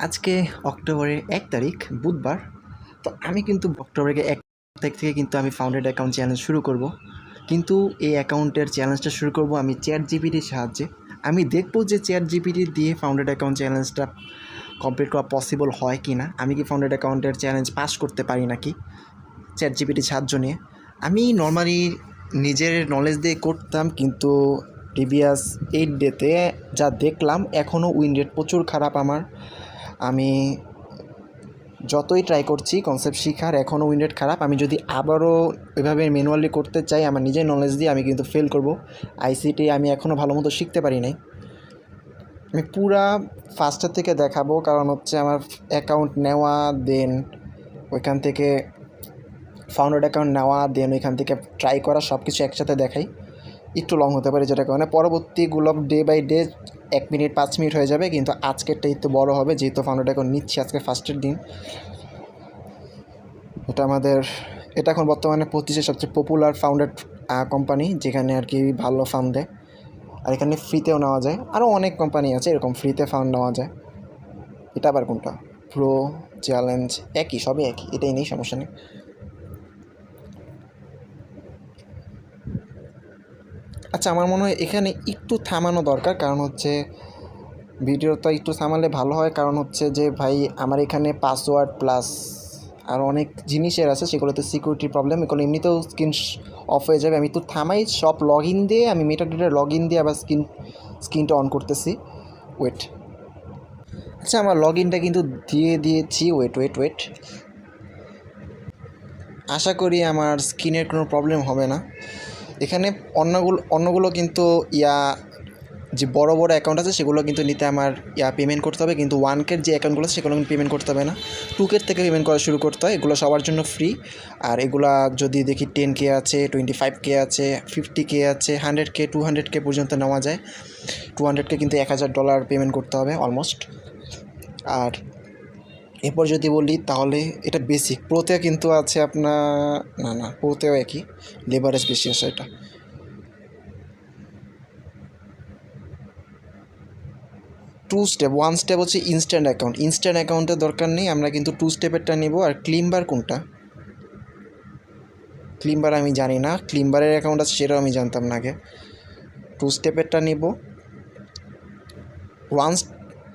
আজকে অক্টোবরের ১ তারিখ বুধবার। তো আমি কিন্তু অক্টোবরের ১ তারিখ থেকে কিন্তু আমি ফাউন্ডেড অ্যাকাউন্ট চ্যালেঞ্জ শুরু করব। কিন্তু এই অ্যাকাউন্টের চ্যালেঞ্জটা শুরু করব আমি চ্যাটজিপিটির সাহায্যে। আমি দেখব যে চ্যাটজিপিটি দিয়ে ফাউন্ডেড অ্যাকাউন্ট চ্যালেঞ্জটা কমপ্লিট করা পসিবল হয় কি না। আমি কি ফাউন্ডেড অ্যাকাউন্টের চ্যালেঞ্জ পাস করতে পারি নাকি চ্যাটজিপিটির সাহায্য নিয়ে। আমি নর্মালি নিজের নলেজ দিয়ে করতাম, কিন্তু প্রিভিয়াস 8 ডেতে যা দেখলাম এখনও উইন রেট প্রচুর খারাপ আমার। আমি যতই ট্রাই করছি কনসেপ্ট শিখার, এখনও উইন রেট খারাপ। আমি যদি আবারও এভাবে ম্যানুয়ালি করতে চাই আমার নিজের নলেজ দিয়ে, আমি কিন্তু ফেল করব। আইসিটি আমি এখনও ভালো মতো শিখতে পারি নাই। আমি পুরা ফার্স্টের থেকে দেখাবো, কারণ হচ্ছে আমার অ্যাকাউন্ট নেওয়া, দেন ওইখান থেকে ফাউন্ডেড অ্যাকাউন্ট নেওয়া, দেন ওইখান থেকে ট্রাই করা, সব কিছু একসাথে দেখাই। একটু লং হতে পারে, যেটা কারণে পরবর্তীগুলো day by day 1 minute 5 minute হয়ে যাবে, কিন্তু আজকেরটা একটু বড় হবে যেহেতু ফাউন্ডেড অ্যাকাউন্ট নিচ্ছি আজকে ফার্স্টের দিন। এটা এখন বর্তমানে 25-এর সবচেয়ে পপুলার ফাউন্ডেড কোম্পানি, যেখানে আর কি ভালো ফান্ড দেয়, আর এখানে ফ্রিতেও নেওয়া যায়। আরও অনেক কোম্পানি আছে এরকম ফ্রিতে ফান্ড নেওয়া যায়। এটা আবার কোনটা? প্রো, চ্যালেঞ্জ, একই, সবই একই, এটাই নেই, সমস্যা নেই। আচ্ছা, আমার মনে হয় এখানে একটু থামানো দরকার, কারণ হচ্ছে ভিডিওটা একটু থামালে ভালো হয়। কারণ হচ্ছে যে ভাই, আমার এখানে পাসওয়ার্ড প্লাস আর অনেক জিনিসের আছে, সেগুলোতে সিকিউরিটি প্রবলেম, এগুলো এমনিতেও স্ক্রিন অফ হয়ে যাবে। আমি একটু থামাই, সব লগ ইন দিয়ে, আমি মেটাডেটার লগ ইন দিয়ে আবার স্ক্রিনটা অন করতেছি। ওয়েট। আচ্ছা, আমার লগ ইনটা কিন্তু দিয়ে দিয়েছি। ওয়েট, আশা করি আমার স্ক্রিনের কোনো প্রবলেম হবে না। এখানে অন্যগুলো কিন্তু যে বড় বড় অ্যাকাউন্ট আছে সেগুলো কিন্তু নিতে আমার পেমেন্ট করতে হবে, কিন্তু 1K যে অ্যাকাউন্টগুলো আছে সেগুলো কিন্তু পেমেন্ট করতে হবে না, 2K থেকে পেমেন্ট করা শুরু করতে হয়। এগুলো সবার জন্য ফ্রি। আর এগুলা যদি দেখি 10K আছে, 25K আছে, 50K আছে, 100K 200K পর্যন্ত নেওয়া যায়। 200K কিন্তু $1000 পেমেন্ট করতে হবে অলমোস্ট। আর এরপর যদি বলি তাহলে এটা বেসিক। প্রোতে কিন্তু আছে আপনার, না প্রোতেও একই, লেভারেজ বেশি আছে। এটা 2 স্টেপ, 1 স্টেপ হচ্ছে ইনস্ট্যান্ট অ্যাকাউন্ট। ইনস্ট্যান্ট অ্যাকাউন্টের দরকার নেই, আমরা কিন্তু 2 স্টেপেরটা নিব। আর ক্লিমবার কোনটা? ক্লিমবার আমি জানি না, ক্লিমবারের অ্যাকাউন্ট আছে সেটাও আমি জানতাম না আগে। 2 স্টেপেরটা নিব।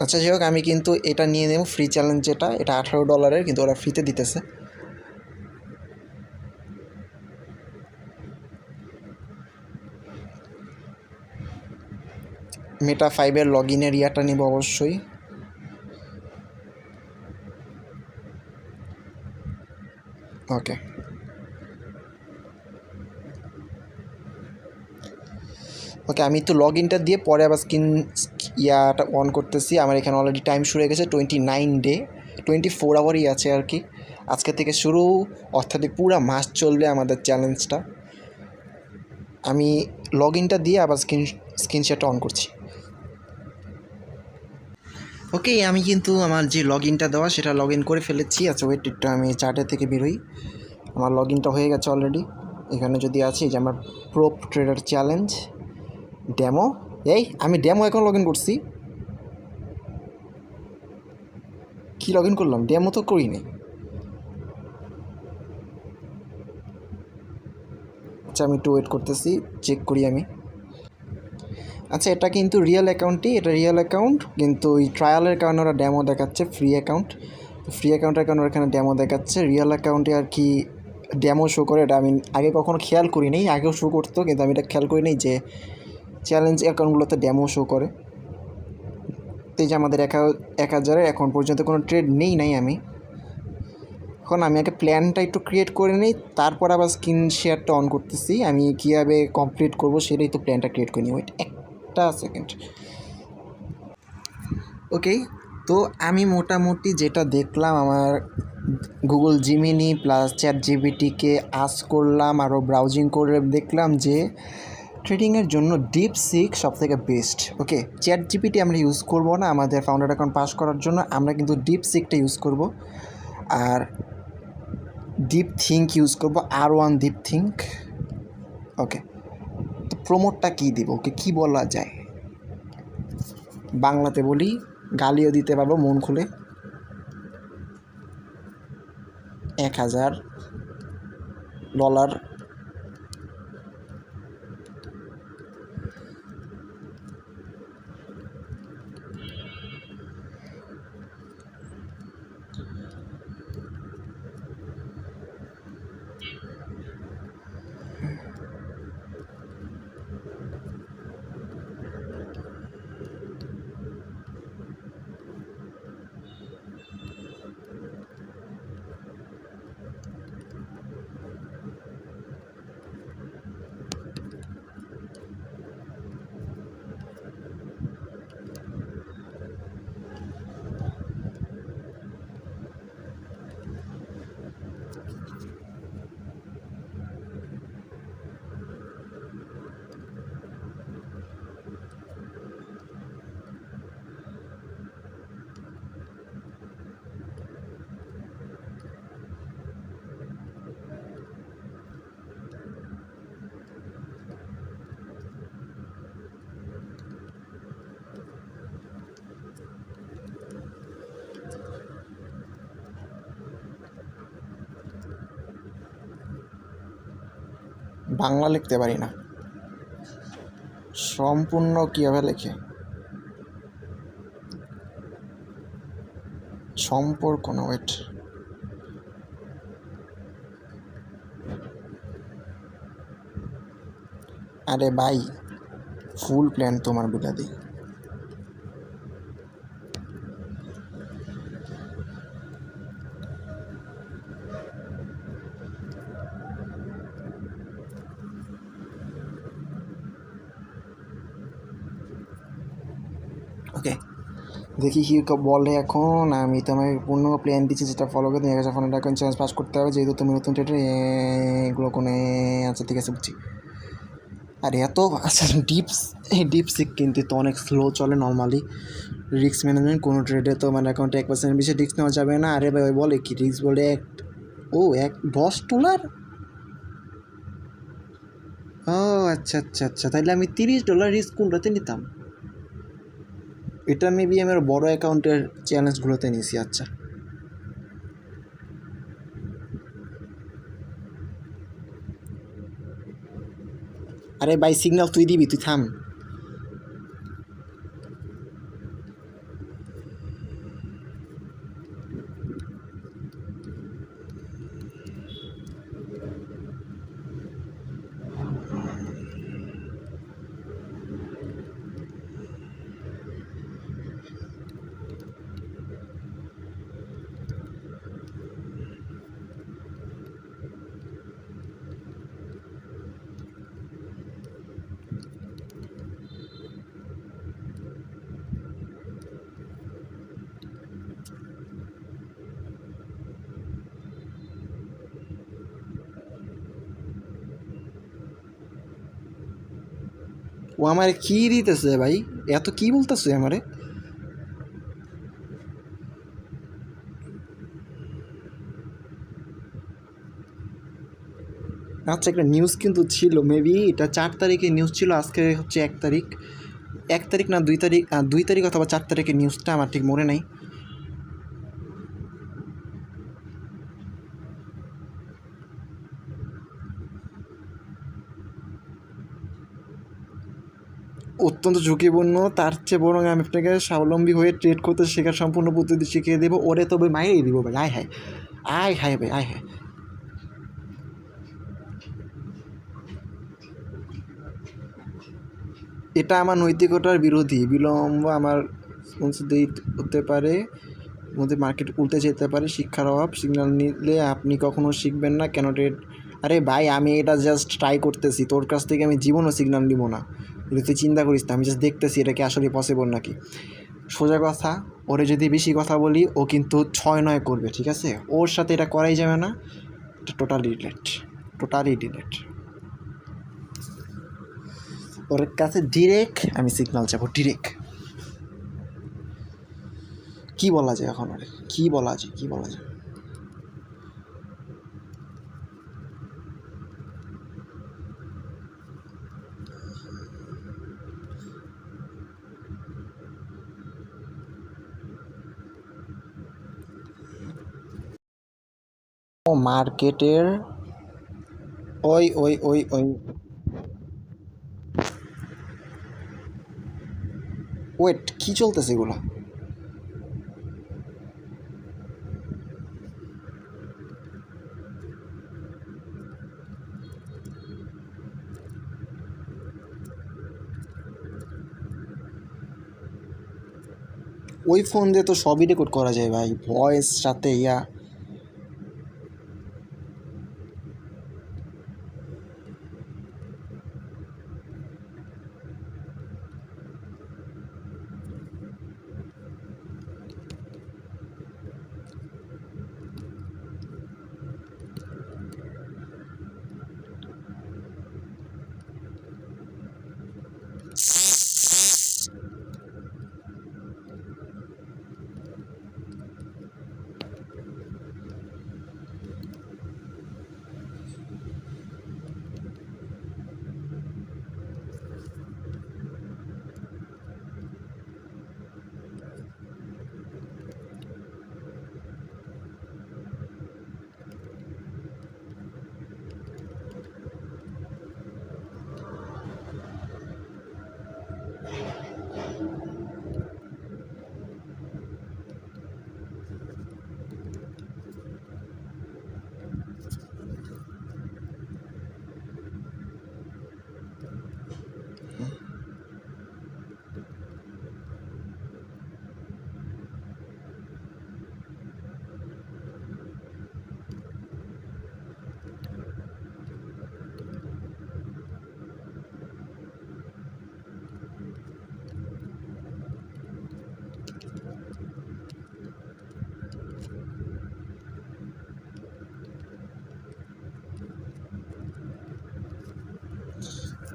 আচ্ছা, যাই হোক, আমি কিন্তু এটা নিয়ে নেব ফ্রি চ্যালেঞ্জ, যেটা এটা $18, কিন্তু ওরা ফ্রিতে দিতেছে। মেটা 5-এর লগ ইনের ইয়াটা নিব অবশ্যই। ওকে, আমি তো লগ ইনটা দিয়ে পরে আবার ইয়াটা অন করতেছি। আমার এখানে অলরেডি টাইম শুরু হয়ে গেছে, 29 ডে, 24 আওয়ারই আছে আর কি। আজকে থেকে শুরু, অর্থাৎ পুরো মাস চলবে আমাদের চ্যালেঞ্জটা। আমি লগ ইনটা দিয়ে আবার স্ক্রিন শেয়ারটা অন করছি। ওকে, আমি কিন্তু আমার যে লগ ইনটা দেওয়া সেটা লগ ইন করে ফেলেছি। আচ্ছা ওয়েট, একটু আমি চার্টের থেকে বেরোই। আমার লগ ইনটা হয়ে গেছে অলরেডি। এখানে যদি আছে যে আমার প্রো ট্রেডার চ্যালেঞ্জ ডেমো, আমি ডেমো এখন লগ ইন করছি। কি লগ ইন করলাম? ডেমো তো করি নি। আচ্ছা, আমি একটু ওয়েট করতেছি, চেক করি আমি। আচ্ছা, এটা কিন্তু রিয়েল অ্যাকাউন্টই, এটা রিয়েল অ্যাকাউন্ট, কিন্তু ওই ট্রায়ালের কারণে ওরা ডেমো দেখাচ্ছে। ফ্রি অ্যাকাউন্টের কারণে ওখানে ডেমো দেখাচ্ছে। রিয়েল অ্যাকাউন্টে আর কি ডেমো শো করে, এটা আমি আগে কখনো খেয়াল করি নি। আগেও শো করতো, কিন্তু আমি এটা খেয়াল করি নি যে চ্যালেঞ্জ অ্যাকাউন্টগুলোতে ডেমো শো করে। তো এই যে আমাদের 1000-এর এখন পর্যন্ত কোনো ট্রেড নাই আমি। এখন আমি আগে প্ল্যানটা একটু ক্রিয়েট করে নিই, তারপর আবার স্ক্রিন শেয়ারটা অন করতেছি। আমি কীভাবে কমপ্লিট করব সেটাই তো প্ল্যানটা ক্রিয়েট করে নিই। ওয়েট একটা সেকেন্ড। ওকে, তো আমি মোটামুটি যেটা দেখলাম, আমার গুগল জিমিনি প্লাস চ্যাটজিপিটিকে আস্ক করলাম, আরও ব্রাউজিং করে দেখলাম যে ট্রেডিংয়ের জন্য ডিপসিক সবথেকে বেস্ট। ওকে, চ্যাটজিপিটি আমরা ইউজ করব না আমাদের ফাউন্ডার অ্যাকাউন্ট পাস করার জন্য, আমরা কিন্তু ডিপসিকটা ইউজ করব। আর ডিপ থিঙ্ক ইউজ করবো, R1 ডিপ থিঙ্ক। ওকে, তো প্রমোটটা কী দিব? ওকে, কী বলা যায়? বাংলাতে বলি, গালিও দিতে পারবো মন খুলে। $1000। বাংলা লিখতে পারি না, সম্পূর্ণ কীভাবে লেখে? সম্পর্ক না, ওয়েট, আরে ভাই ফুল প্ল্যান তোমার বিলাদি। ওকে, দেখি কি বলে এখন। আমি তোমার পূর্ণ প্ল্যান দিচ্ছি, যেটা ফলো করে তুমি 1000 ফোনের টাকা চ্যালেঞ্জ পাস করতে হবে, যেহেতু তুমি নতুন ট্রেডার। এগুলো কোনো, আচ্ছা ঠিক আছে বুঝছি। আর এত আচ্ছা ডিপসিক কিন্তু তো অনেক স্লো চলে নর্মালি। রিস্ক ম্যানেজমেন্ট কোনো ট্রেডে তো মানে অ্যাকাউন্টে 1% বেশি রিস্ক নেওয়া যাবে না। আরে ভাই বলে কি রিস্ক বলে $10। ও আচ্ছা আচ্ছা আচ্ছা, তাহলে আমি $30 রিস্ক কোনটাতে নিতাম? এটা মেবি আমার বড় অ্যাকাউন্টের চ্যালেঞ্জগুলোতে নিয়েছি। আচ্ছা, আরে ভাই সিগন্যাল তুই দিবি, তুই থাম। ও আমারে কি দিতেছে ভাই? এত কি বলতেছে আমারে? আচ্ছা, একটা নিউজ কিন্তু ছিল মেবি, এটা 4 তারিখে নিউজ ছিল, আজকে হচ্ছে 1 তারিখ। 1 তারিখ না 2 তারিখ, 2 তারিখ অথবা 4 তারিখের নিউজটা, আমার ঠিক মনে নাই। অত্যন্ত ঝুঁকিপূর্ণ, তার চেয়ে বরং আমি আপনাকে স্বাবলম্বী হয়ে ট্রেড করতে শেখার সম্পূর্ণ পদ্ধতি শিখিয়ে দেবো। ওরে তবে মাইরেই দিব ভাই, আয় হায়, আয় হায় ভাই, আয় হায়। এটা আমার নৈতিকতার বিরোধী। বিলম্ব আমার হতে পারে, মধ্যে মার্কেট উল্টে যেতে পারে। শিক্ষার অভাব, সিগন্যাল নিলে আপনি কখনো শিখবেন না কেন ট্রেড। আরে ভাই আমি এটা জাস্ট ট্রাই করতেছি, তোর কাছ থেকে আমি জীবনও সিগন্যাল নিব না, এটা তুই চিন্তা করিস না। আমি জাস্ট দেখতেছি এটা কি আসলে পসিবল নাকি। সোজা কথা, ওরে যদি বেশি কথা বলি ও কিন্তু 6-9 করবে, ঠিক আছে? ওর সাথে এটা করাই যাবে না, এটা টোটালি ডিলেট, টোটালি ডিলেট। ওর কাছে ডিরেক্ট আমি সিগন্যাল যাবো, ডিরেক্ট। কী বলা যায় এখন, ওরে কী বলা যায়, কী বলা যায়? ও মার্কেটের ওই ওই ওই ওই ওয়েট, কি চলতেছে এগুলো? ওই ফোন দিয়ে তো সবই রেকর্ড করা যায় ভাই, ভয়েস সাথে yeah.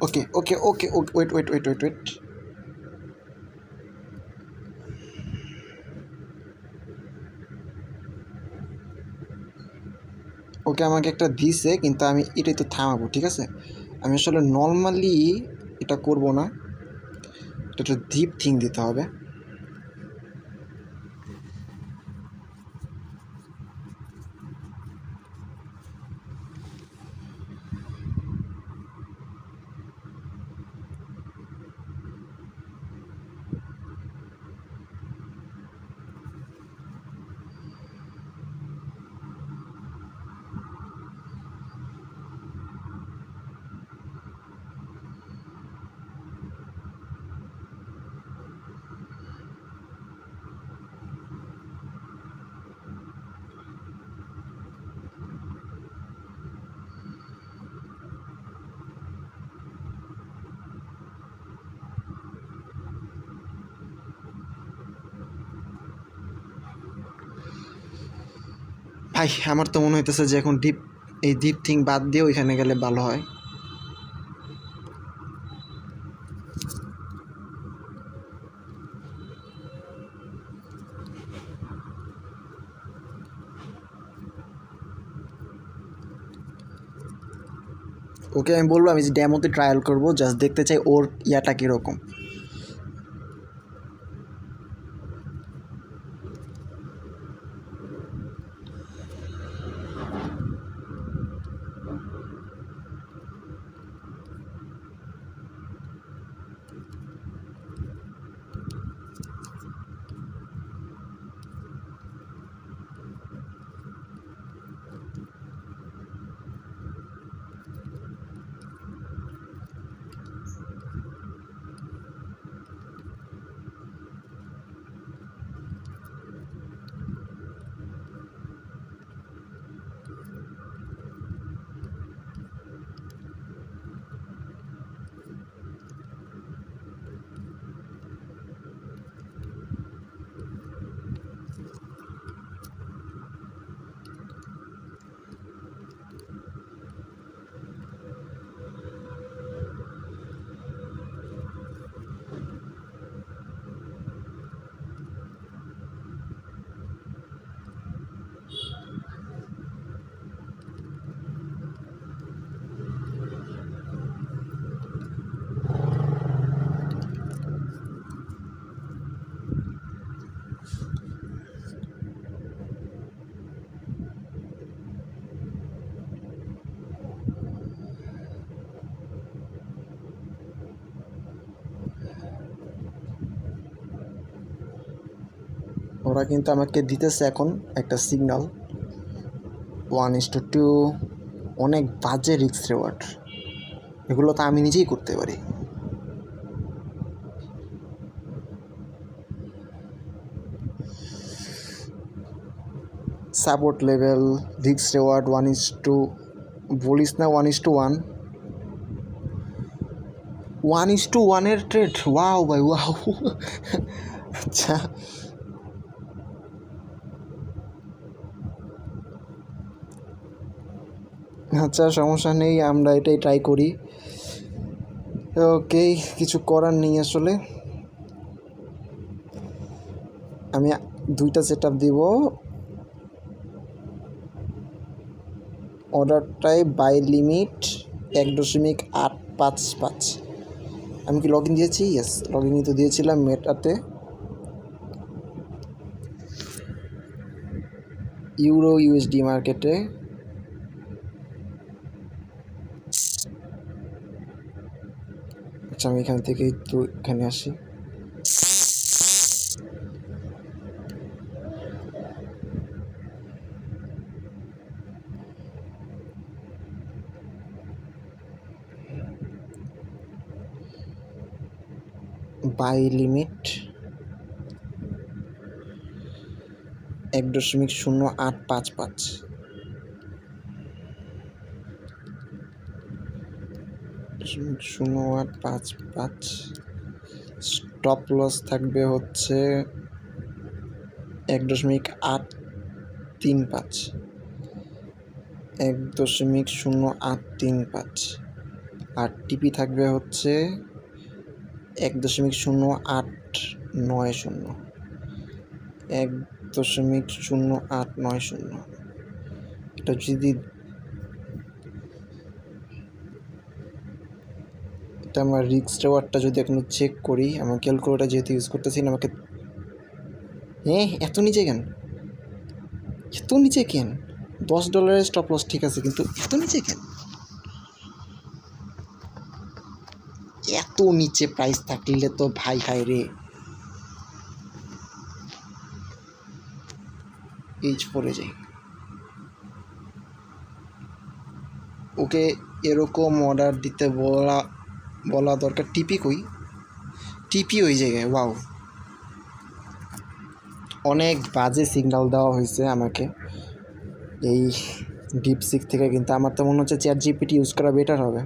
Okay okay okay okay, wait wait wait wait wait. Okay আমাকে একটা দিছে, কিন্তু আমি এটাই তো থামাবো, ঠিক আছে? আমি আসলে নর্মালি এটা করব না, এটা একটা ডিপ থিং দিতে হবে। ভাই আমার তো মনে হইতেছে যে এখন এই ডিপ থিং বাদ দিয়ে ওইখানে গেলে ভালো হয়। ওকে আমি বলবো আমি ডেমোতে ট্রায়াল করবো, জাস্ট দেখতে চাই ওর ইয়াটা কীরকম। ওরা কিন্তু আমাকে দিতেছে এখন একটা সিগন্যাল 1:2, অনেক বাজে রিস্ক রেওয়ার্ড, এগুলো তো আমি নিজেই করতে পারি। সাপোর্ট লেভেল, রিস্ক রেওয়ার্ড 1:, বলিস না 1:1, 1:1 ট্রেড। ওয়াও ভাই ওয়াও। আচ্ছা আচ্ছা, সমস্যা নেই, আমরা এটাই ট্রাই করি। ওকে, কিছু করার নেই আসলে। আমি 2টা সেট আপ দিব। অর্ডারটাই বাই লিমিট 1.855। আমি কি লগ ইন দিয়েছি? ইয়েস, লগ ইন তো দিয়েছিলাম মেটাতে। ইউরো ইউএসডি মার্কেটে। আচ্ছা, আমি এখান থেকে একটু এখানে আসি। By limit 1.0855। স্টপ লস থাকবে হচ্ছে 1.835, 1.0835। আর টিপি থাকবে হচ্ছে 1.0890, 1.0890। এটা যদি এটা আমার রিস্ক রেওয়ার্ডটা যদি এখন চেক করি, আমার ক্যালকুলেটার যেহেতু ইউজ করতেছি না, আমাকে এত নিচে কেন, এত নিচে কেন? $10 স্টপ লস ঠিক আছে, কিন্তু এত নিচে কেন? এত নিচে প্রাইস থাকলে তো ভাই হাই রে। পড়ে যাই। ওকে এরকম অর্ডার দিতে বলা দরকার। টিপি কই? টিপি ওই জায়গায়। ওয়াও, অনেক বাজে সিগন্যাল দেওয়া হয়েছে আমাকে এই ডিপসিক থেকে, কিন্তু আমার তো মনে হচ্ছে চ্যাট জিপিটি ইউজ করা বেটার হবে।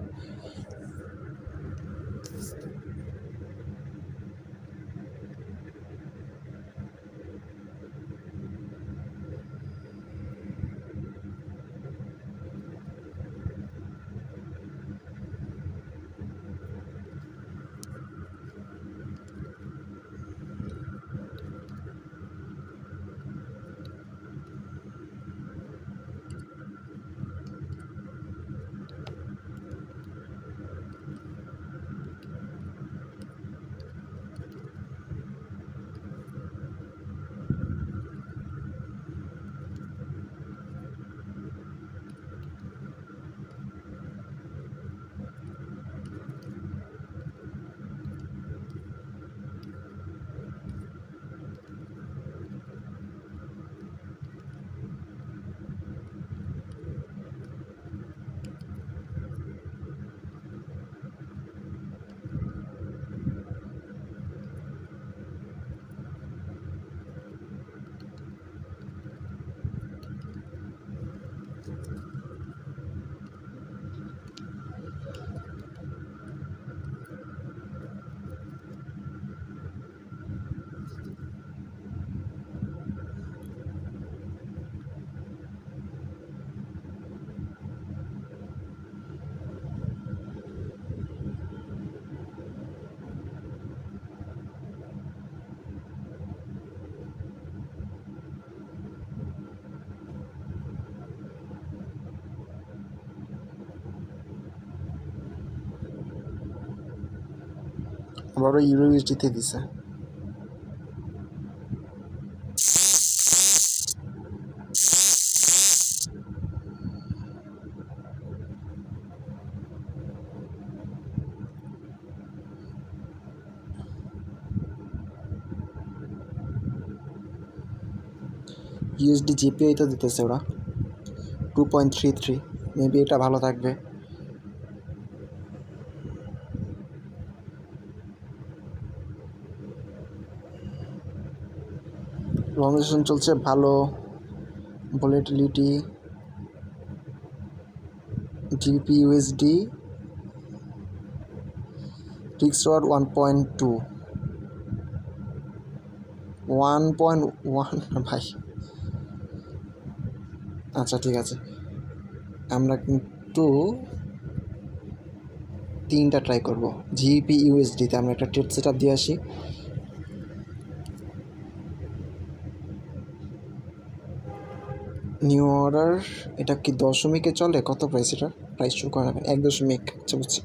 আবারও ইউরো ইউএসডিতে দিছে। ইউএসডি জিপিআই তো দিতেছে ওরা 2.33, মেবি এটা ভালো থাকবে। লংজেশন চলছে ভালো, ভলিটিলিটি জিপি ইউএসডি ফিক্সড ওয়ার 1.2 1.1 ভাই। আচ্ছা ঠিক আছে, আমরা কিন্তু 3টা ট্রাই করব। জিপি ইউএসডিতে আমরা একটা ট্রেড সেট আপ দিয়ে আসি। নিউ অর্ডার, এটা কি দশমিকে চলে? কত প্রাইস? এটা প্রাইস শো করে রাখেন 1 দশমিক। আচ্ছা বুঝছি।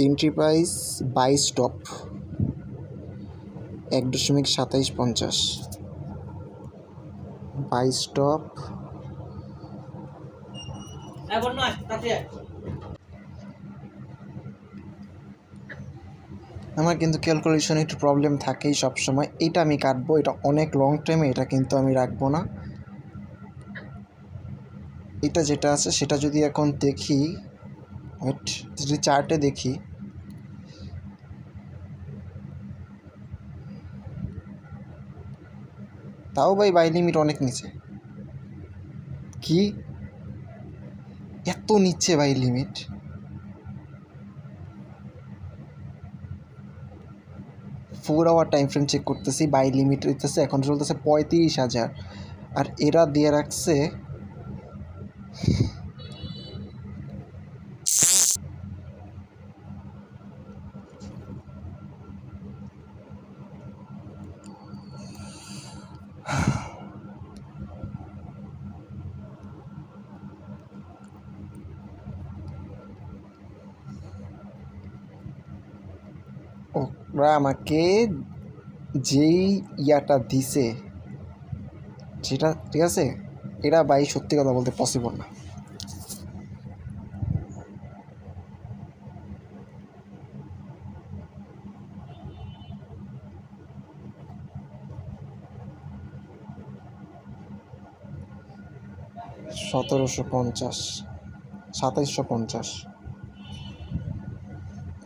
Entry price 22 stop 1.2750, 22 stop. আমার কিন্তু ক্যালকুলেশনে একটু প্রবলেম থাকেই সবসময়। এটা আমি কাটবো, এটা অনেক লং টাইমে, এটা কিন্তু আমি রাখবো না। এটা যেটা আছে সেটা যদি এখন দেখি, ওয়েট, যদি চার্টে দেখি, তাও ভাই বাই লিমিট অনেক নিচে। কি এত নিচে buy limit? 4 hour time frame check করতেছি, বাই লিমিট হইতেছে এখন চলতেছে 35,000, আর এরা দিয়ে রাখছে ওরা আমাকে যেই ইয়াটা দিছে সেটা ঠিক আছে, এরা বাই সত্যি কথা বলতে পসিবল না। $1750, 2750,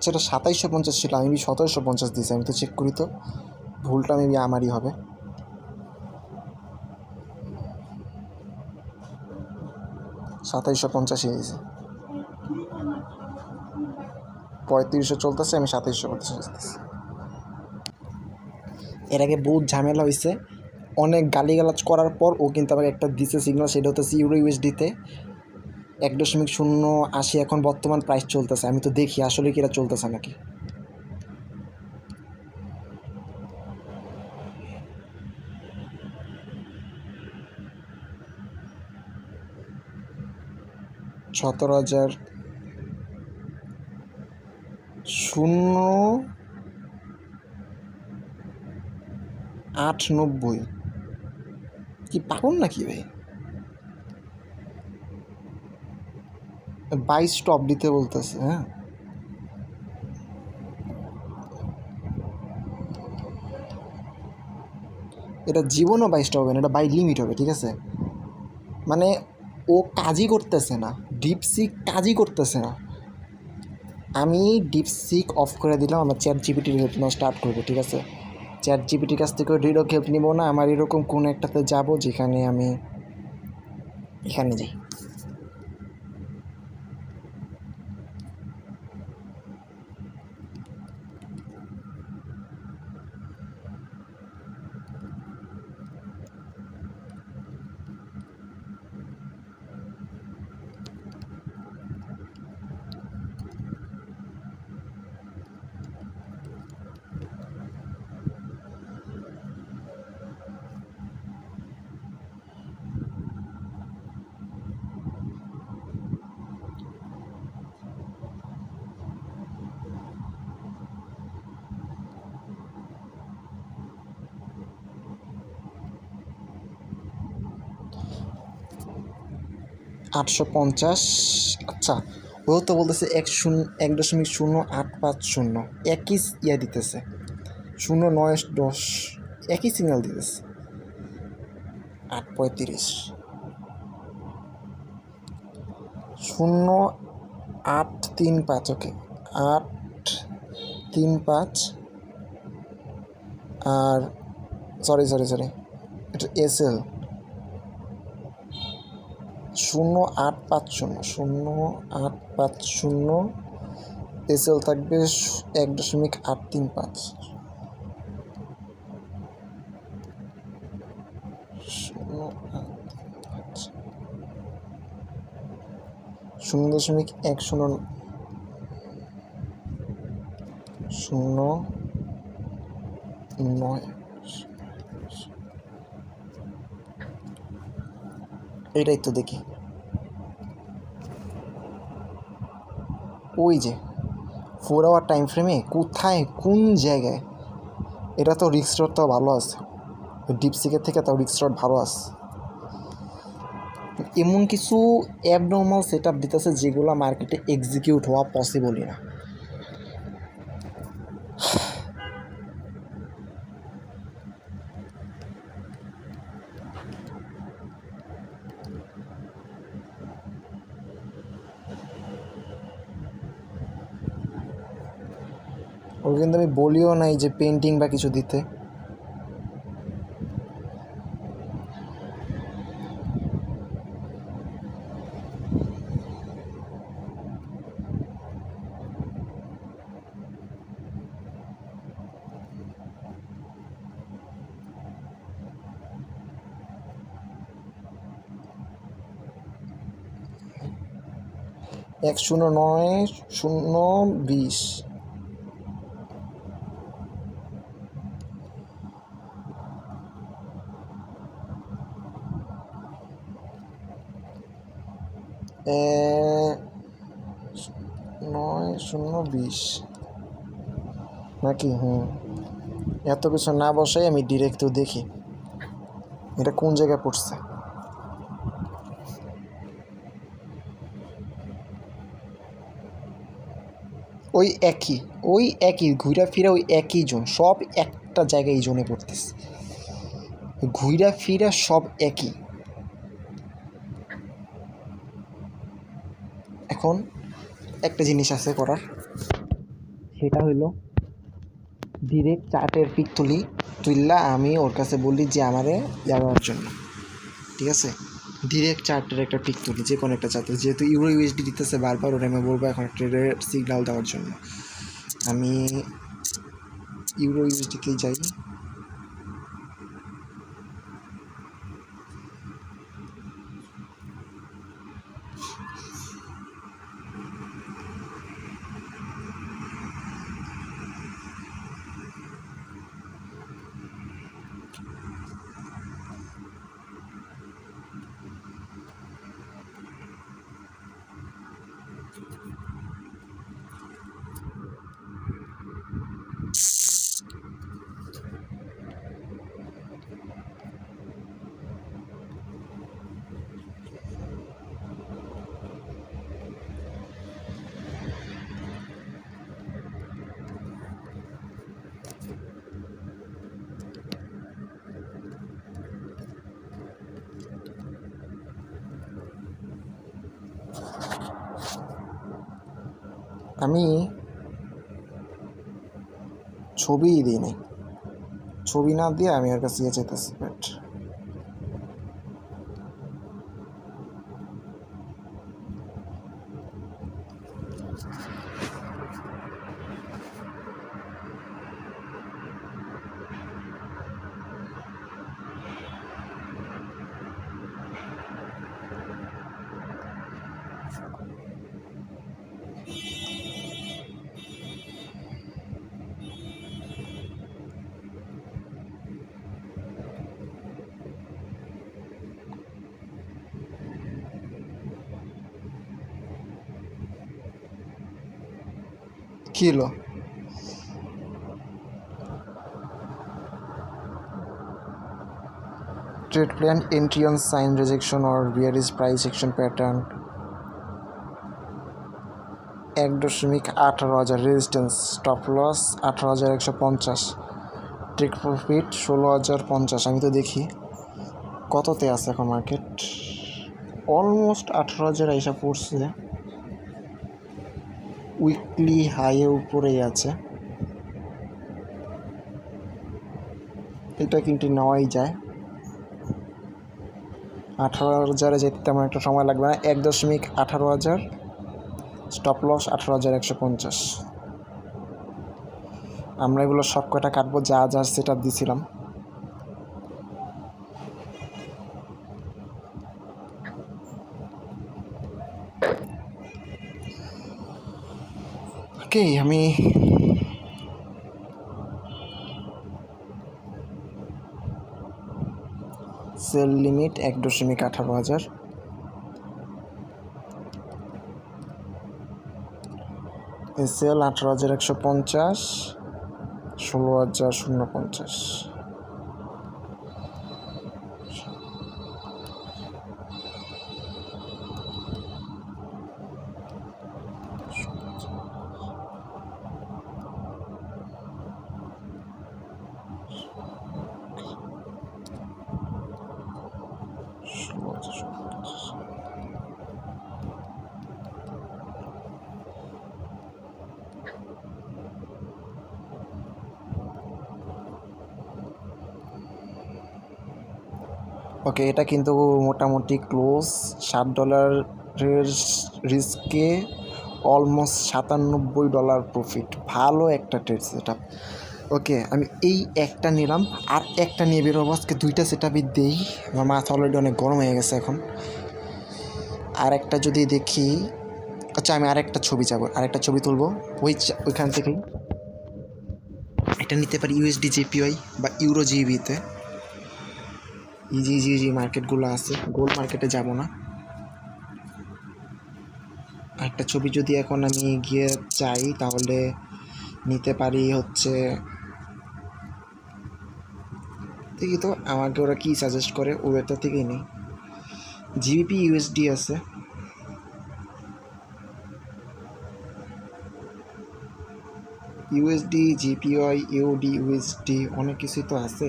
সেটা 2750 ছিল, আমি 1750 দিয়েছি। আমি তো চেক করি তো, ভুলটা মেবি আমারই হবে। 2750 দিয়েছি, 3500 চলতেছে, আমি 2750 দিতেছি। এর আগে বহুত ঝামেলা হয়েছে, অনেক গালিগালাজ করার পর ও কিন্তু আমাকে একটা দিছে সিগন্যাল, সেটা হচ্ছে ইউরো ইউএসডিতে 1.080 এখন বর্তমান প্রাইস চলতেছে। আমি তো দেখি আসলে কি এটা চলতেছে নাকি। $17,000 0.890, কি পাগল নাকি ভাই? 22 স্টপ দিতে বলতেছে। হ্যাঁ, এটা জীবনও 22টা হবে না, এটা বাই লিমিট হবে। ঠিক আছে, মানে ও কাজই করতেছে না, ডিপসিক কাজই করতেছে না। আমি ডিপসিক অফ করে দিলাম, আমার চ্যাট জিপিটির হেল্প নেওয়া স্টার্ট করবো। ঠিক আছে, চ্যাট জিপিটির কাছ থেকে ডিরেক্ট হেল্প নিব না। আমার এরকম কোনো একটাতে যাব যেখানে আমি এখানে যাই। $850। আচ্ছা, ও তো বলতেছে 1.0850, একই ইয়া দিতেছে, 0.910, একই সিগন্যাল দিতেছে। 8:35, 0.835। ওকে, 835। আর সরি, এটা SL 0.850, SL থাকবে 1.835। 0.1009। এটাই তো দেখি, ওই যে 4 আওয়ার টাইম ফ্রেমে কোথায় কোন জায়গায়। এটা তো রিক্স রড তাও ভালো আছে, ডিপসিকের থেকে তাও রিক্স রড ভালো আছে। এমন কিছু অ্যাবনর্মাল সেট আপ দিতেছে যেগুলো মার্কেটে এক্সিকিউট হওয়া পসিবলই না। ওর কিন্তু আমি বলিও নাই যে পেন্টিং বা কিছু দিতে। এক 0.920। নয় 0.20 নাকি? এত কিছু না বসাই আমি ডিরেক্ট তো দেখি এটা কোন জায়গায় পড়ছে। ওই একই ঘুরা ফিরা ওই একই জোন, সব একটা জায়গায় এই জোনে পড়তেছে, ঘুরা ফিরা সব একই। এখন একটা জিনিস আছে করার, সেটা হইলো ডিরেক্ট চার্টের পিক তুললা আমি ওর কাছে বলি যে আমারে যাওয়ার জন্য, ঠিক আছে? ডিরেক্ট চার্টের একটা পিক তুলি, যে কোনো একটা চার্টে, যেহেতু ইউরো ইউএসডি দিতেছে বারবার, ওটা আমি বলবো এখন একটা সিগন্যাল দেওয়ার জন্য। আমি ইউরো ইউএসডিতেই যাই। আমি ছবিই দিই নাই, ছবি না দিয়ে আমি ওর কাছে ইয়ে চাইতেছি, বাট কী হলো? Trade plan entry on sign rejection or bearish price action pattern 1.18,000 resistance, stop loss 18,150, take profit 16,050। আমি তো দেখি কততে আছে এখন মার্কেট? অলমোস্ট 18,000 এসে পড়ছে, উইকলি হাইয়ের উপরেই আছে। এটা কিন্তু নেওয়াই যায়। 18,000 যেতে তেমন একটা সময় লাগবে না। 1.18,000 স্টপ লস 18,150। আমরা এগুলো সব কয়টা কাটবো যা যা সেট আপ দিয়েছিলাম। ওকে, আমি সেল লিমিট 1.18,000, সেল 18,150, 16,050। ওকে, এটা কিন্তু মোটামুটি ক্লোজ। $7 রিস্কে almost $97 profit. ভালো একটা ট্রেড সেট আপ। ওকে, আমি এই একটা নিলাম, আর একটা নিয়ে বেরোবো। আজকে 2টা সেট আপই দেই, আমার মাথা অলরেডি অনেক গরম হয়ে গেছে এখন। আর একটা যদি দেখি, আচ্ছা আমি আরেকটা ছবি যাবো, আরেকটা ছবি তুলবো ওইখান থেকেই। এটা নিতে পারি ইউএসডি জেপিওয়াই বা ইউরো জিবিতে। ইজি মার্কেটগুলো আছে, গোল্ড মার্কেটে যাব না। একটা ছবি যদি এখন আমি গিয়ে চাই তাহলে নিতে পারি হচ্ছে, দেখি তো আমাকে ওরা কী সাজেস্ট করে, ওয়েটা থেকেই নেই। জিবিপি ইউএসডি আছে, ইউএসডি জিপিওয়াই ইউডি ইউএসডি অনেক কিছুই তো আছে।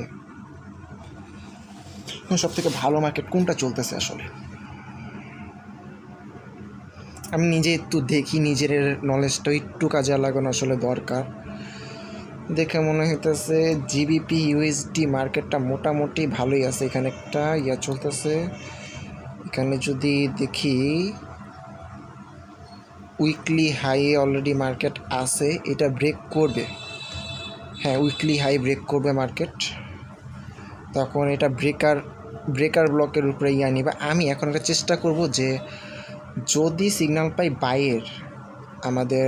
সব থেকে ভালো মার্কেট কোনটা চলতেছে আসলে আমি নিজে একটু দেখি, নিজের নলেজটা একটু কাজে লাগানো আসলে দরকার। দেখে মনে হইতেছে জিবিপি ইউএসডি মার্কেটটা মোটামুটি ভালোই আছে। এখানে একটা চলতেছে। এখানে যদি দেখি উইকলি হাই অলরেডি মার্কেট আছে, এটা ব্রেক করবে। হ্যাঁ, উইকলি হাই ব্রেক করবে মার্কেট, তখন এটা ব্রেকার ব্লকের উপরে নিবে। আমি এখন একটা চেষ্টা করব যে যদি সিগন্যাল পাই বাইয়ের, আমাদের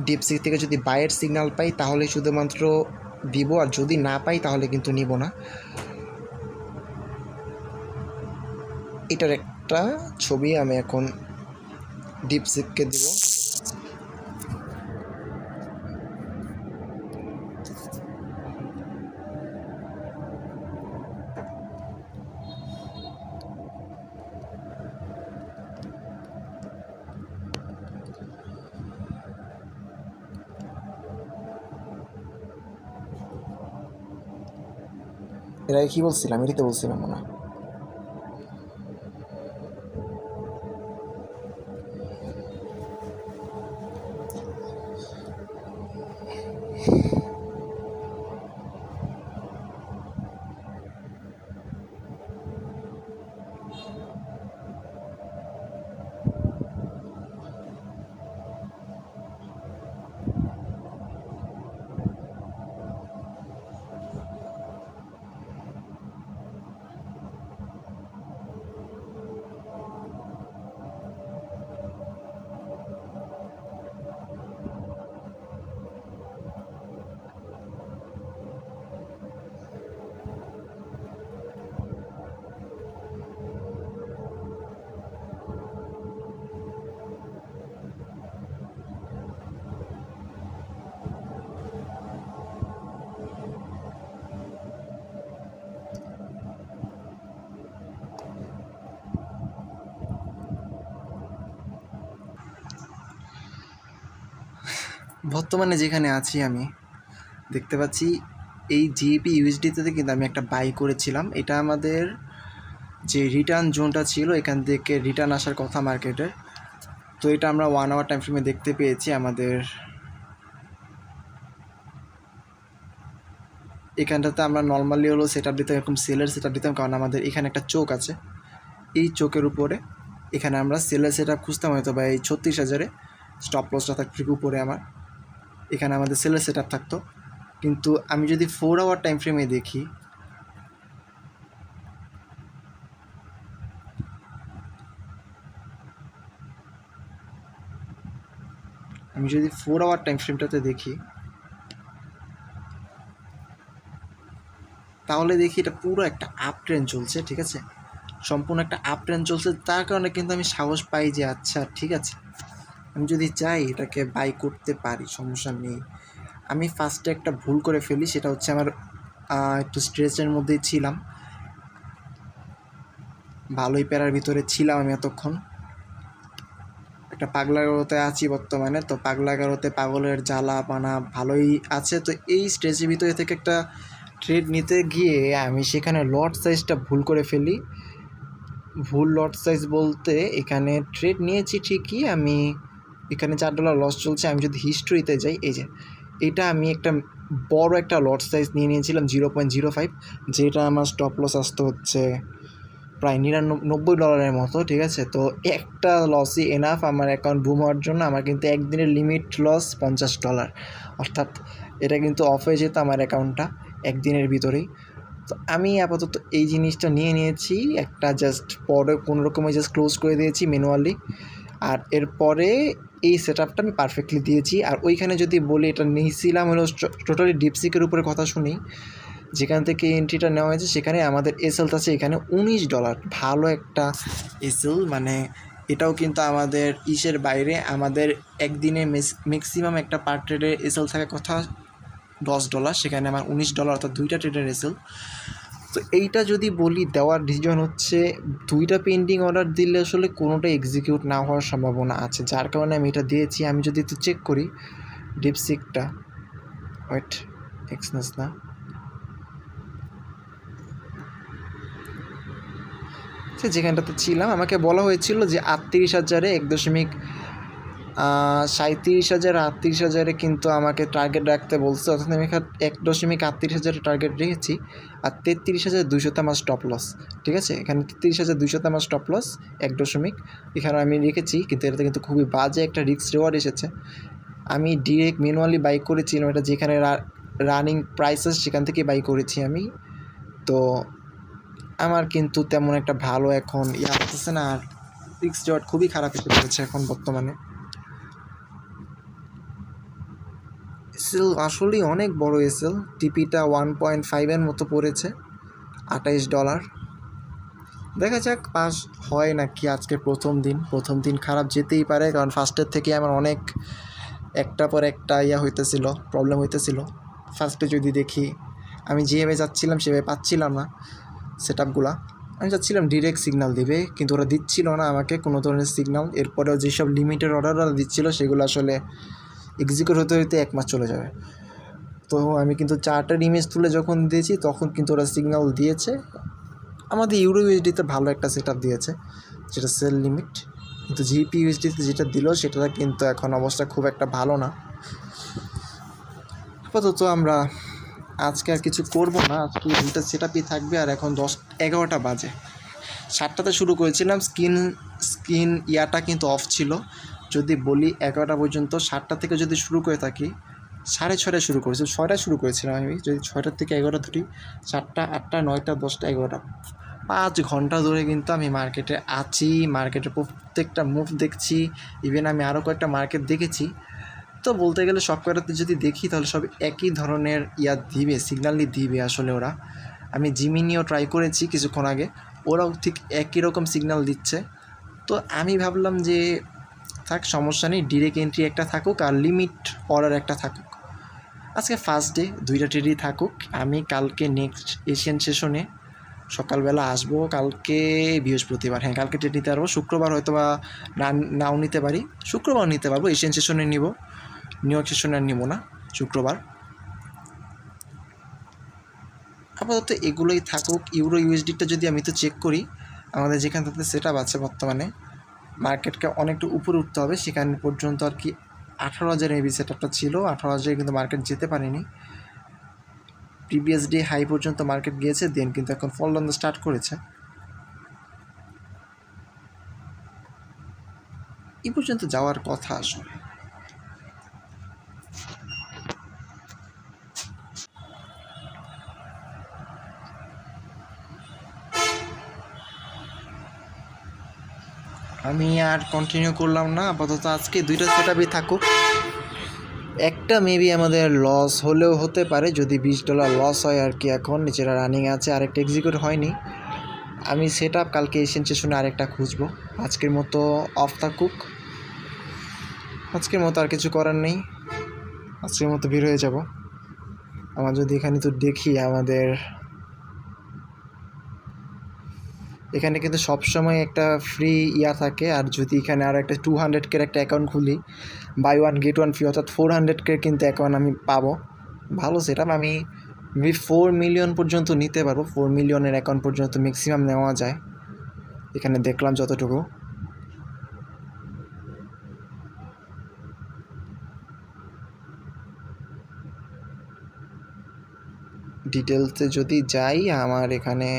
ডিপসি থেকে যদি বাইয়ের সিগন্যাল পাই তাহলে শুধুমাত্র দিব, আর যদি না পাই তাহলে কিন্তু নিব না। এটার একটা ছবি আমি এখন ডিপসিককে দিব। এরা কি বলছিলাম, এটাতে বলছিলাম মনে হয়। বর্তমানে যেখানে আছি আমি দেখতে পাচ্ছি এই জিপি ইউএসডিতে কিন্তু আমি একটা বাই করেছিলাম। এটা আমাদের যে রিটার্ন জোনটা ছিল, এখান থেকে রিটার্ন আসার কথা মার্কেটের। তো এটা আমরা 1 আওয়ার টাইম ফ্রেমে দেখতে পেয়েছি। আমাদের এখানটাতে আমরা নর্মালি হলো সেট আপ দিতাম, এরকম সেলের সেট আপ দিতাম, কারণ আমাদের এখানে একটা চোখ আছে। এই চোখের উপরে এখানে আমরা সেলের সেট আপ খুঁজতাম, হয়তো বা এই 36,000-এ স্টপ লসটা থাকতো ঠিক উপরে। আমার এখানে আমাদের সেলের সেট আপ থাকতো। কিন্তু আমি যদি 4 আওয়ার টাইম ফ্রেমে দেখি, আমি যদি 4 আওয়ার টাইম ফ্রেমটাতে দেখি, তাহলে দেখি এটা পুরো একটা আপ ট্রেন্ড চলছে। ঠিক আছে, সম্পূর্ণ একটা আপ ট্রেন্ড চলছে। তার কারণে কিন্তু আমি সাহস পাই যে আচ্ছা ঠিক আছে, আমি যদি চাই এটাকে বাই করতে পারি, সমস্যা নেই। আমি ফার্স্টে একটা ভুল করে ফেলি, সেটা হচ্ছে আমার একটু স্ট্রেসের মধ্যেই ছিলাম, ভালোই প্যারার ভিতরে ছিলাম আমি এতক্ষণ। একটা পাগলাগারোতে আছি বর্তমানে। তো পাগলাগারোতে পাগলের জ্বালা পানা ভালোই আছে। তো এই স্ট্রেসের ভিতরে থেকে একটা ট্রেড নিতে গিয়ে আমি সেখানে লট সাইজটা ভুল করে ফেলি। ভুল লট সাইজ বলতে, এখানে ট্রেড নিয়েছি ঠিকই, আমি এখানে $4 লস চলছে। আমি যদি হিস্ট্রিতে যাই, এই যে এটা আমি একটা বড় একটা লট সাইজ নিয়ে নিয়েছিলাম 0.05, যেটা আমার স্টপ লস আসতে হচ্ছে প্রায় $99 মতো। ঠিক আছে, তো একটা লসই এনাফ আমার অ্যাকাউন্ট বুম হওয়ার জন্য। আমার কিন্তু একদিনের লিমিট লস $50, অর্থাৎ এটা কিন্তু অফ হয়ে যেত আমার অ্যাকাউন্টটা একদিনের ভিতরেই। তো আমি আপাতত এই জিনিসটা নিয়ে নিয়েছি, একটা জাস্ট পরে কোনো রকমে জাস্ট ক্লোজ করে দিয়েছি ম্যানুয়ালি। আর এরপরে এই সেট আপটা আমি পারফেক্টলি দিয়েছি। আর ওইখানে যদি বলি, এটা নিয়েছিলাম হলো টোটালি ডিপসিকের উপরে কথা শুনি, যেখান থেকে এন্ট্রিটা নেওয়া হয়েছে সেখানে আমাদের এসএল আছে এখানে $19। ভালো একটা এসএল, মানে এটাও কিন্তু আমাদের ইসের বাইরে। আমাদের একদিনে ম্যাক্সিমাম একটা পার ট্রেডের এসএল থাকার কথা $10, সেখানে আমার $19, অর্থাৎ 2টা ট্রেডের এসএল। তো এইটা যদি বলি, দেওয়ার ডিসিশন হচ্ছে 2টা পেন্ডিং অর্ডার দিলে আসলে কোনোটা এক্সিকিউট না হওয়ার সম্ভাবনা আছে, যার কারণে আমি এটা দিয়েছি। আমি যদি একটু চেক করি ডিপসিকটা, ওয়েট এক্সনেস না, যেখানটাতে ছিলাম আমাকে বলা হয়েছিল যে 38,000-এ 1.37,000 38,000 কিন্তু আমাকে টার্গেট রাখতে বলছে, অর্থাৎ আমি 1.38,000 টার্গেট রেখেছি। আর 33,200 আমার স্টপ লস। ঠিক আছে, এখানে 33,200 আমার স্টপ লস 1 এখানে আমি রেখেছি। কিন্তু এটাতে কিন্তু খুবই বাজে একটা রিস্ক রিওয়ার্ড এসেছে। আমি ডিরেক্ট ম্যানুয়ালি বাই করেছিলাম, এটা যেখানে রানিং প্রাইসেস সেখান থেকে বাই করেছি আমি। তো আমার কিন্তু তেমন একটা ভালো এখন আসতেছে না, আর রিস্ক রিওয়ার্ড খুবই খারাপ এসে পড়েছে এখন বর্তমানে। এসএল আসলেই অনেক বড় এসএল, টিপিটা 1.5-এর মতো পড়েছে, $28। দেখা যাক পাস হয় নাকি। আজকে প্রথম দিন খারাপ যেতেই পারে, কারণ ফার্স্টের থেকে আমার অনেক একটা পর একটা হইতেছিল, প্রবলেম হইতেছিল। ফার্স্টে যদি দেখি, আমি যেভাবে যাচ্ছিলাম সেভাবে পাচ্ছিলাম না সেট আপগুলা। আমি চাচ্ছিলাম ডিরেক্ট সিগন্যাল দিবে, কিন্তু ওরা দিচ্ছিল না আমাকে কোনো ধরনের সিগন্যাল। এরপরেও যেসব লিমিটেড অর্ডাররা দিচ্ছিল সেগুলো আসলে এক্সিকিউট হতে হতে 1 মাস চলে যাবে। তো আমি কিন্তু চার্টার ইমেজ তুলে যখন দিয়েছি, তখন কিন্তু ওরা সিগন্যাল দিয়েছে। আমাদের ইউরো ইউএসডিতে ভালো একটা সেট আপ দিয়েছে, যেটা সেল লিমিট। কিন্তু জিপি ইউএসডিতে যেটা দিল সেটা কিন্তু এখন অবস্থা খুব একটা ভালো না। আপাতত আমরা আজকে আর কিছু করব না, আজকে 2টা সেট আপই থাকবে। আর এখন 11টা বাজে, 7টাতে শুরু করেছিলাম। স্ক্রিন ইয়াটা কিন্তু অফ ছিল। যদি বলি 11টা পর্যন্ত, 7টা থেকে যদি শুরু করে থাকি, 6:30টায় শুরু করেছি, 6টায় শুরু করেছিলাম আমি। যদি 6টা থেকে 11টা ধরি, 7টা 8টা 9টা 10টা 11টা, 5 ঘন্টা ধরে কিন্তু আমি মার্কেটে আছি। মার্কেটের প্রত্যেকটা মুভ দেখছি। ইভেন আমি আরও কয়েকটা মার্কেট দেখেছি। তো বলতে গেলে সব কয়টাতে যদি দেখি, তাহলে সব একই ধরনের দিবে, সিগন্যালই দিবে আসলে ওরা। আমি জিমিনিও ট্রাই করেছি কিছুক্ষণ আগে, ওরাও ঠিক একই রকম সিগন্যাল দিচ্ছে। তো আমি ভাবলাম যে থাক, সমস্যা নেই, ডিরেক্ট এন্ট্রি একটা থাকুক আর লিমিট অর্ডার একটা থাকুক। আজকে ফার্স্ট ডে, 2টা ট্রেডই থাকুক। আমি কালকে নেক্সট এশিয়ান সেশনে সকালবেলা আসবো। কালকে বৃহস্পতিবার, হ্যাঁ কালকে ট্রেড নিতে পারবো। শুক্রবার হয়তো বা নাও নিতে পারি, শুক্রবার নিতে পারবো। এশিয়ান সেশনে নিব, নিউ ইয়র্ক সেশনে আর নিব না শুক্রবার। আপাতত এগুলোই থাকুক। ইউরো ইউএসডিটা যদি আমি তো চেক করি, আমাদের যেখান থেকে সেট আপ আছে বর্তমানে, মার্কেটকে অনেকটা উপরে উঠতে হবে, সেখানে পর্যন্ত আর কি 18,000 মেবি সেট আপটা ছিল। 18,000 কিন্তু মার্কেট যেতে পারেনি, প্রিভিয়াস ডে হাই পর্যন্ত মার্কেট গিয়েছে, দেন কিন্তু এখন ফল ডাউন স্টার্ট করেছে। এই পর্যন্ত যাওয়ার কথা আসলে। আমি আর কন্টিনিউ করলাম না, আপাতত আজকে দুইটা সেট আপই থাকুক। একটা মেবি আমাদের লস হলেও হতে পারে, যদি $20 লস হয় আর কি। এখন নিচেরা রানিং আছে, আরেকটা এক্সিকিউট হয়নি। আমি সেট আপ কালকে এশিয়ান সেশনে আরেকটা খুঁজবো। আজকের মতো অফ থাকুক, আজকের মতো আর কিছু করার নেই, আজকের মতো বের হয়ে যাব। আমার যদি এখানে তো দেখি, আমাদের এখানে কিন্তু সবসময় একটা ফ্রি ইয়া থাকে। আর যদি এখানে আর একটা 200K একটা অ্যাকাউন্ট খুলি, buy one get one free, অর্থাৎ 400K কিন্তু অ্যাকাউন্ট আমি পাবো। ভালো সেট আপ। আমি 4 মিলিয়ন পর্যন্ত নিতে পারবো, 4 মিলিয়নের অ্যাকাউন্ট পর্যন্ত ম্যাক্সিমাম নেওয়া যায়, এখানে দেখলাম যতটুকু। ডিটেলসে যদি যাই, আমার এখানে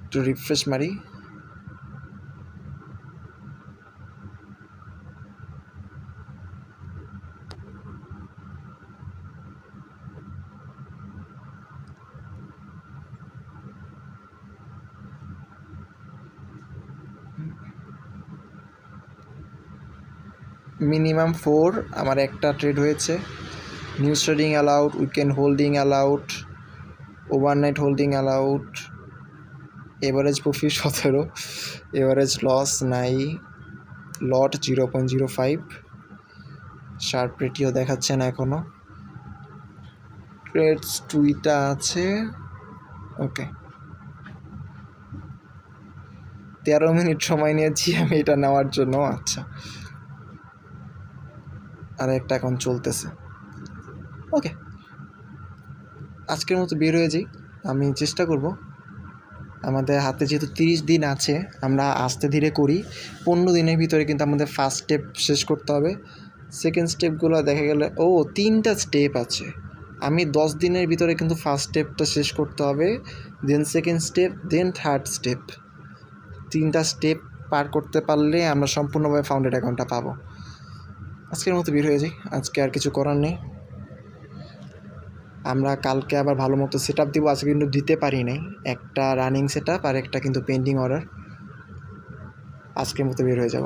একটু রিফ্রেশ মারি, মিনিমাম 4 আমার একটা ট্রেড হয়েছে। News trading allowed, weekend holding allowed, overnight holding allowed, average profit 17, average loss নাই, লট 0.05, শার্প রেটিও দেখাচ্ছে না এখনও, ট্রেডস 2টা আছে। ওকে, 13 মিনিট সময় নিয়েছি আমি এটা নেওয়ার জন্য। আচ্ছা, আর একটা এখন চলতেছে। ওকে, আজকের মতো বের হয়ে যাই। আমি চেষ্টা করব, আমাদের হাতে যেহেতু 30 দিন আছে, আমরা আস্তে ধীরে করি। 15 দিনের ভিতরে কিন্তু আমাদের ফার্স্ট স্টেপ শেষ করতে হবে। সেকেন্ড স্টেপগুলো দেখা গেলে 3টা স্টেপ আছে, আমি 10 দিনের ভিতরে কিন্তু ফার্স্ট স্টেপটা শেষ করতে হবে, দেন সেকেন্ড স্টেপ, দেন থার্ড স্টেপ। 3টা স্টেপ পার করতে পারলে আমরা সম্পূর্ণভাবে ফাউন্ডেড অ্যাকাউন্টটা পাবো। আজকের মতো বের হয়ে যাই, আজকে আর কিছু করার নেই। আমরা কালকে আবার ভালো মতো সেট আপ দিব, আজকে কিন্তু দিতে পারি নাই, একটা রানিং সেট আপ আর একটা কিন্তু পেন্ডিং অর্ডার। আজকের মতো বের হয়ে যাব।